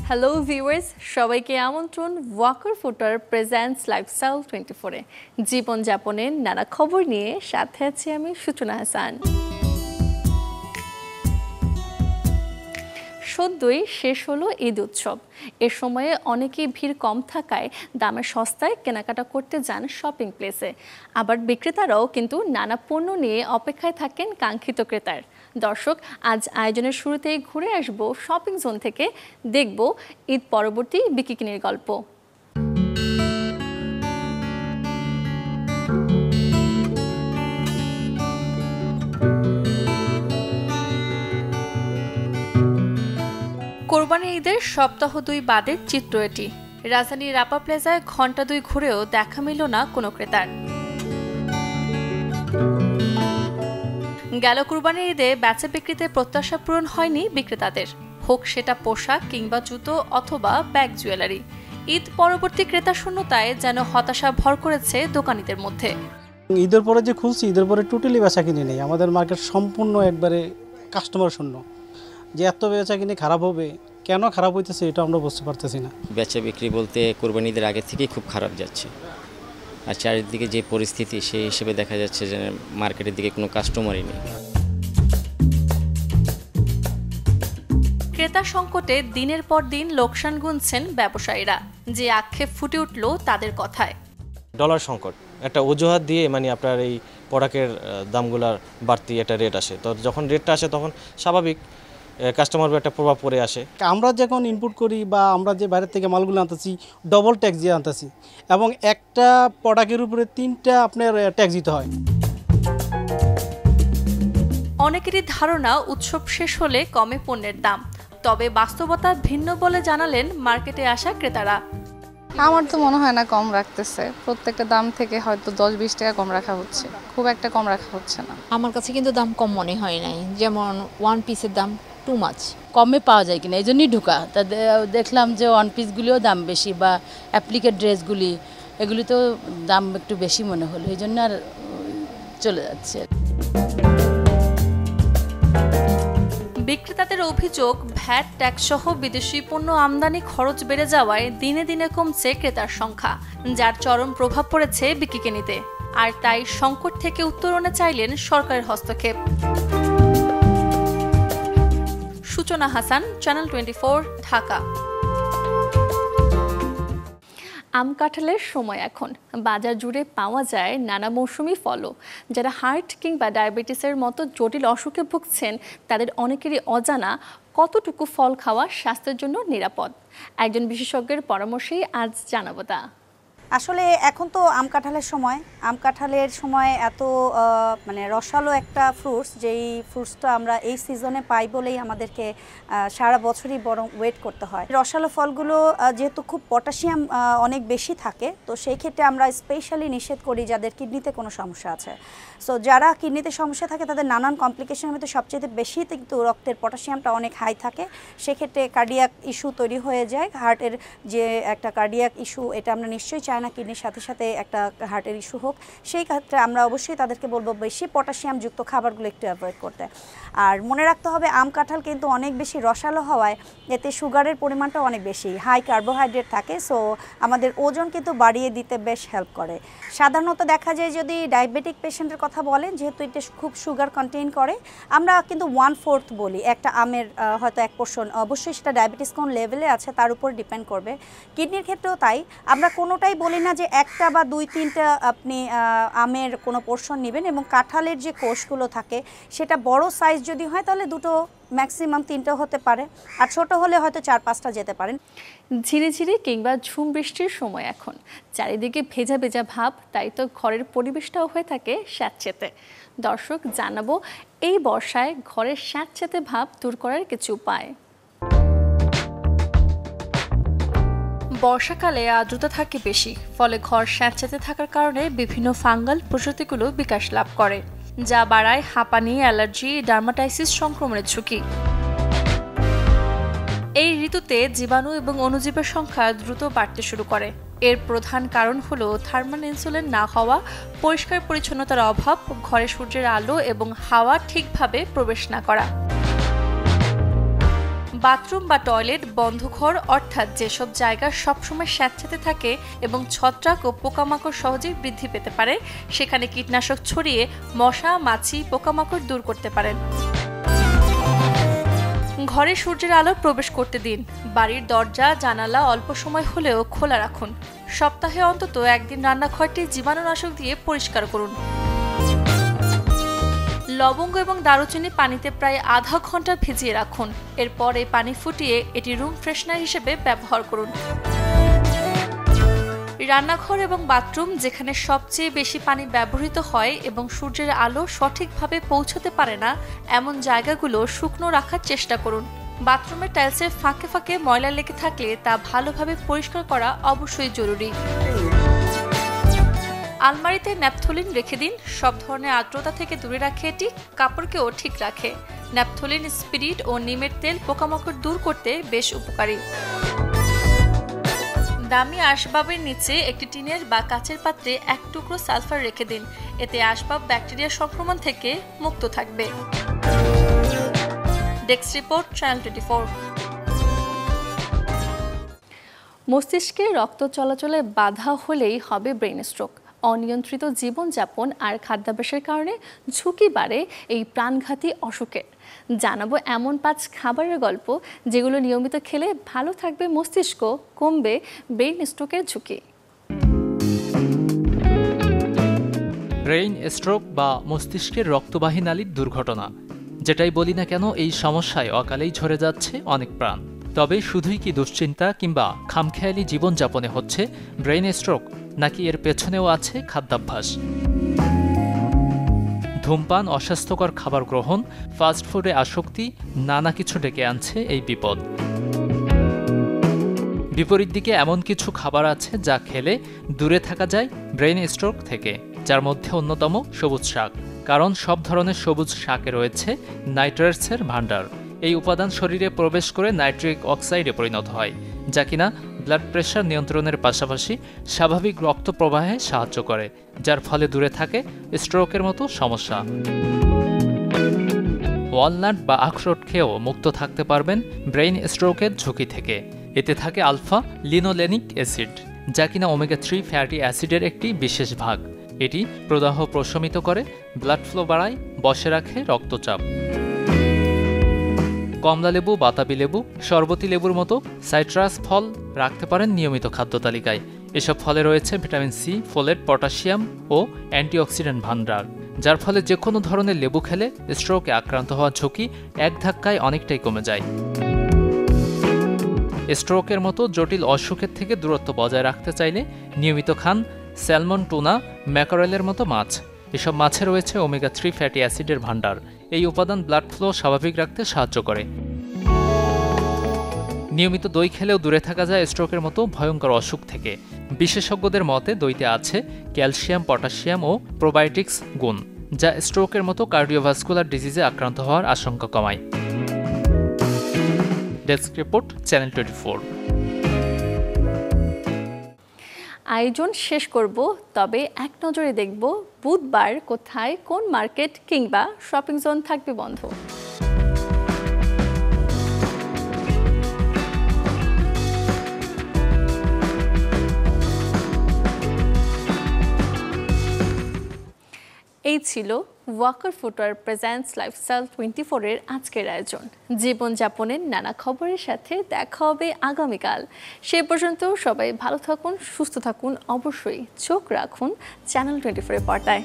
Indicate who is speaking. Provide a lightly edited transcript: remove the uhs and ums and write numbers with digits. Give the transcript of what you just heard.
Speaker 1: Hello viewers, সবাইকে আমন্ত্রণ Waker footwear presents lifestyle 24-এ জীবনযাপনের নানা খবর নিয়ে সাথে আছি আমি সূচনা হাসান। সদ্যই শেষ হলো ঈদ উৎসব। এ সময়ে অনেকেই ভিড় কম থাকায় দামে সস্তায় কেনাকাটা করতে যান শপিং প্লেসে। আবার বিক্রেতারাও কিন্তু নানা পণ্য নিয়ে অপেক্ষায় থাকেন কাঙ্ক্ষিত ক্রেতার। দর্শক, আজ আয়োজনের শুরুতেই ঘুরে আসব শপিং জোন থেকে, দেখব ঈদ পরবর্তী বিকিনির গল্প। কোরবানি ঈদের সপ্তাহ 2 বাদের চিত্র এটি। রাজধানীর রাপা প্লাজায় ঘণ্টা 2 ঘুরেও দেখা মিলল না কোনো ক্রেতার। গেল কোরবানির ঈদে বেচা বিক্রিতে প্রত্যাশা পূরণ হয়নি বিক্রেতাদের, হোক সেটা পোশাক কিংবা জুতো অথবা ব্যাগ জুয়েলারি। ঈদ পরবর্তী ক্রেতা শূন্যতায় যেন হতাশা ভর করেছে দোকানীদের মধ্যে।
Speaker 2: ঈদের পরে যে খুলছি, ঈদের পরে টোটালি বেচা কিনে নেই। আমাদের মার্কেট সম্পূর্ণ একবারে কাস্টমার শূন্য। যে এত বেচা কিনে খারাপ হবে, কেন খারাপ হইতেছে এটা আমরা বুঝতে পারতেছি না।
Speaker 3: বেচা বিক্রি বলতে কোরবানি ঈদের আগে থেকেই খুব খারাপ যাচ্ছে, আর চারিদিকে যে পরিস্থিতি সেই হিসেবে দেখা যাচ্ছে যে মার্কেটের দিকে কোনো কাস্টমারই নেই।
Speaker 1: ক্রেতা সংকটে দিনের পর দিন লোকসান গুনছেন ব্যবসায়ীরা, যে আক্ষেপ ফুটে উঠল তাদের কথায়।
Speaker 4: ডলার সংকট একটা অজুহাত দিয়ে আপনার এই প্রোডাক্টের দামগুলার বাড়তি একটা রেট আসে, তো যখন রেটটা আসে তখন স্বাভাবিক কাস্টমার একটা প্রভাব পড়ে আসে।
Speaker 2: আমরা যখন ইনপুট করি বা আমরা যে বাইরের থেকে মালগুলো আনতেছি, ডবল ট্যাক্স দিয়ে আনতেছি এবং একটা প্রোডাক্টের উপরে 3টা আপনার ট্যাক্স দিতে হয়।
Speaker 1: অনেকেরই ধারণা উৎসব শেষ হলে কমে পণ্যের দাম, তবে বাস্তবতা ভিন্ন বলে জানালেন মার্কেটে আসা ক্রেতারা।
Speaker 5: আমার তো মনে হয় না কম রাখতেছে, প্রত্যেকটা দাম থেকে হয়তো 10-20 টাকা কম রাখা হচ্ছে, খুব একটা কম রাখা হচ্ছে না।
Speaker 6: আমার কাছে কিন্তু দাম কম মনে হয় নাই, যেমন ওয়ান পিসের দাম টু মাচ
Speaker 7: কমে পাওয়া যায় কিনা এই জন্যই ঢোকা। তা দেখলাম যে ওয়ান পিসগুলিও দাম বেশি বা অ্যাপ্লিকেট ড্রেসগুলি এগুলিতেও দাম একটু বেশি মনে হলো, এই জন্য আর চলে যাচ্ছে।
Speaker 1: বিক্রেতাদের অভিযোগ, ভ্যাট ট্যাক্স সহ বিদেশি পণ্য আমদানি খরচ বেড়ে যাওয়ায় দিনে দিনে কমছে ক্রেতার সংখ্যা, যার চরম প্রভাব পড়েছে বিকিনিতে। আর তাই সংকট থেকে উত্তরণে চাইলেন সরকারের হস্তক্ষেপ। সূচনা হাসান, চ্যানেল 24, ঢাকা। আম কাঁঠালের সময় এখন। বাজার জুড়ে পাওয়া যায় নানা মৌসুমি ফলও। যারা হার্ট কিংবা ডায়াবেটিসের মতো জটিল অসুখে ভুগছেন তাদের অনেকেরই অজানা কতটুকু ফল খাওয়া স্বাস্থ্যের জন্য নিরাপদ। একজন বিশেষজ্ঞের পরামর্শেই আজ জানাবো তা।
Speaker 8: আসলে এখন তো আম কাঁঠালের সময় এত রসালো একটা ফ্রুটস, যেই ফ্রুটসটা আমরা এই সিজনে পাই বলেই আমাদেরকে সারা বছরই বরং ওয়েট করতে হয়। রসালো ফলগুলো যেহেতু খুব পটাশিয়াম অনেক বেশি থাকে, তো সেই ক্ষেত্রে আমরা স্পেশালি নিষেধ করি যাদের কিডনিতে কোনো সমস্যা আছে। সো যারা কিডনিতে সমস্যা থাকে তাদের নানান কমপ্লিকেশনের মধ্যে সবচেয়ে বেশি কিন্তু রক্তের পটাশিয়ামটা অনেক হাই থাকে, সেক্ষেত্রে কার্ডিয়াক ইস্যু তৈরি হয়ে যায়। হার্টের যে একটা কার্ডিয়াক ইস্যু, এটা আমরা নিশ্চয়ই চাই না কিডনির সাথে সাথে একটা হার্টের ইস্যু হোক। সেই ক্ষেত্রে আমরা অবশ্যই তাদেরকে বলবো বেশি পটাশিয়ামযুক্ত খাবারগুলো একটু অ্যাভয়েড করতে। আর মনে রাখতে হবে আম কাঁঠাল কিন্তু অনেক বেশি রসালো হওয়ায় এতে সুগারের পরিমাণটা অনেক বেশি, হাই কার্বোহাইড্রেট থাকে, সো আমাদের ওজন কিন্তু বাড়িয়ে দিতে বেশ হেল্প করে। সাধারণত দেখা যায় যদি ডায়াবেটিক পেশেন্টের কথা বলেন, যেহেতু এটা খুব সুগার কন্টেইন করে, আমরা কিন্তু 1/4 বলি একটা আমের, হয়তো 1 পোর্শন। অবশ্যই সেটা ডায়াবেটিস কোন লেভেলে আছে তার উপর ডিপেন্ড করবে। কিডনির ক্ষেত্রেও তাই, আমরা কোনোটাই বলি না যে একটা বা 2-3টা আপনি আমের কোনো পোর্শন নেবেন, এবং কাঁঠালের যে কোষগুলো থাকে সেটা বড় সাইজ যদি হয় তাহলে 2টো, ম্যাক্সিমাম 3টা হতে পারে, আর ছোট হলে হয়তো 4-5টা যেতে পারেন।
Speaker 1: ঝিরিঝিরি কিংবা ঝুম বৃষ্টির সময় এখন, চারিদিকে ভেজা ভেজা ভাব, তাই তো ঘরের পরিবেশটাও হয়ে থাকে স্যাঁতসেঁতে। দর্শক, জানাবো এই বর্ষায় ঘরের স্যাঁতসেঁতে ভাব দূর করার কিছু উপায়। বর্ষাকালে আর্দ্রতা থাকে বেশি, ফলে ঘর স্যাঁতসেঁতে থাকার কারণে বিভিন্ন ফাঙ্গাল প্রজাতিগুলো বিকাশ লাভ করে, যা বাড়ায় হাঁপানি, অ্যালার্জি, ডার্মাটাইসিস সংক্রমণের ঝুঁকি। এই ঋতুতে জীবাণু এবং অণুজীবের সংখ্যা দ্রুত বাড়তে শুরু করে। এর প্রধান কারণ হলো থার্মাল ইনসুলেন না হওয়া, পরিষ্কার পরিচ্ছন্নতার অভাব, ঘরে সূর্যের আলো এবং হাওয়া ঠিকভাবে প্রবেশ না করা। বাথরুম বা টয়লেট বন্ধ ঘর অর্থাৎ যেসব জায়গা সবসময় স্যাঁতসেঁতে থাকে এবং ছত্রাক ও পোকামাকড় সহজেই বৃদ্ধি পেতে পারে সেখানে কীটনাশক ছড়িয়ে মশা মাছি পোকামাকড় দূর করতে পারেন। ঘরে সূর্যের আলো প্রবেশ করতে দিন। বাড়ির দরজা জানালা অল্প সময় হলেও খোলা রাখুন। সপ্তাহে অন্তত একদিন রান্নাঘরটি জীবাণুনাশক দিয়ে পরিষ্কার করুন। লবঙ্গ এবং দারুচিনি পানিতে প্রায় আধা ঘন্টা ভিজিয়ে রাখুন। এরপর এই পানি ফুটিয়ে এটি রুম ফ্রেশনার হিসেবে ব্যবহার করুন। রান্নাঘর এবং বাথরুম যেখানে সবচেয়ে বেশি পানি ব্যবহৃত হয় এবং সূর্যের আলো সঠিকভাবে পৌঁছতে পারে না এমন জায়গাগুলো শুকনো রাখার চেষ্টা করুন। বাথরুমের টাইলসের ফাঁকে ফাঁকে ময়লা লেগে থাকলে তা ভালোভাবে পরিষ্কার করা অবশ্যই জরুরি। আলমারিতে ন্যাপথলিন রেখে দিন। সব ধরনের আর্দ্রতা থেকে দূরে রাখে এটি, কাপড়কেও ঠিক রাখে। ন্যাপথলিন স্পিরিট ও নিমের তেল পোকামাকড় দূর করতে বেশ উপকারী। দামি আসবাবের নিচে একটি টিনের বা কাচের পাত্রে এক টুকরো সালফার রেখে দিন। এতে আসবাব ব্যাকটেরিয়া সংক্রমণ থেকে মুক্ত থাকবে। Desk report, channel 24। মস্তিষ্কে রক্ত চলাচলে বাধা হলেই হবে ব্রেন স্ট্রোক। অনিয়ন্ত্রিত জীবনযাপন আর খাদ্যাভ্যাসের কারণে ঝুঁকি বাড়ে এই প্রাণঘাতী অসুখের। জানাবো এমন 5 খাবারের গল্প যেগুলো নিয়মিত খেলে ভালো থাকবে মস্তিষ্ক, কমবে ব্রেন স্ট্রোকের ঝুঁকি।
Speaker 9: ব্রেইন স্ট্রোক বা মস্তিষ্কের রক্তবাহী নালীর দুর্ঘটনা, যেটাই বলি না কেন এই সমস্যায় অকালেই ঝরে যাচ্ছে অনেক প্রাণ। তবে শুধুই কি দুশ্চিন্তা কিংবা খামখেয়ালি জীবনযাপনে হচ্ছে ব্রেইন স্ট্রোক, নাকি এর পেছনেও আছে খাদ্যাভ্যাস? ধূমপান, অস্বাস্থ্যকর খাবার গ্রহণ, ফাস্টফুডে আসক্তি, নানা কিছু ডেকে আনছে এই বিপদ। বিপরীত দিকে এমন কিছু খাবার আছে যা খেলে দূরে থাকা যায় ব্রেইন স্ট্রোক থেকে, যার মধ্যে অন্যতম সবুজ শাক। কারণ সব ধরনের সবুজ শাকে রয়েছে নাইট্রেটসের ভাণ্ডার। এই উপাদান শরীরে প্রবেশ করে নাইট্রিক অক্সাইডে পরিণত হয়, যা কিনা ব্লাড প্রেশার নিয়ন্ত্রণের পাশাপাশি স্বাভাবিক রক্ত প্রবাহে সাহায্য করে, যার ফলে দূরে থাকে স্ট্রোকের মতো সমস্যা। ওয়ালনাট বা আখরোট খেয়েও মুক্ত থাকতে পারবেন ব্রেইন স্ট্রোকের ঝুঁকি থেকে। এতে থাকে আলফা লিনোলেনিক অ্যাসিড, যা কিনা ওমেগা 3 ফ্যাটি অ্যাসিডের একটি বিশেষ ভাগ। এটি প্রদাহ প্রশমিত করে, ব্লাড ফ্লো বাড়ায়, বসে রাখে রক্তচাপ। কমলালেবু, বাতাবি লেবু, শরবতী লেবুর মতো সাইট্রাস ফল রাখতে পারেন নিয়মিত খাদ্য তালিকায়। এসব ফলে রয়েছে ভিটামিন সি, ফোলেট, পটাশিয়াম ও অ্যান্টিঅক্সিডেন্ট ভাণ্ডার, যার ফলে যে কোনো ধরনের লেবু খেলে স্ট্রোকে আক্রান্ত হওয়ার ঝুঁকি এক ধাক্কায় অনেকটাই কমে যায়। স্ট্রোকের মতো জটিল অসুখের থেকে দূরত্ব বজায় রাখতে চাইলে নিয়মিত খান স্যালমন, টুনা, ম্যাকারেলের মতো মাছ। এসব মাছে রয়েছে ওমেগা 3 ফ্যাটি অ্যাসিডের ভাণ্ডার। এই উপাদান ব্লাড ফ্লো স্বাভাবিক রাখতে সাহায্য করে। নিয়মিত দই খেলেও দূরে থাকা যায় স্ট্রোকের মতো ভয়ঙ্কর অসুখ থেকে। বিশেষজ্ঞদের মতে দইতে আছে ক্যালসিয়াম, পটাশিয়াম ও প্রোবায়োটিক্স গুণ, যা স্ট্রোকের মতো কার্ডিওভাস্কুলার ডিজিজে আক্রান্ত হওয়ার আশঙ্কা কমায়। Desk report, channel 24।
Speaker 1: আয়োজন শেষ করব, তবে এক নজরে দেখব বুধবার কোথায় কোন মার্কেট কিংবা শপিং জোন থাকবে বন্ধ। এই ছিল ওয়াকার ফুটওয়্যার প্রেজেন্টস লাইফস্টাইল 24 এর আজকের আয়োজন। জীবনযাপনের নানা খবরের সাথে দেখা হবে আগামীকাল। সে পর্যন্ত সবাই ভালো থাকুন, সুস্থ থাকুন, অবশ্যই চোখ রাখুন চ্যানেল 24 এর পর্দায়।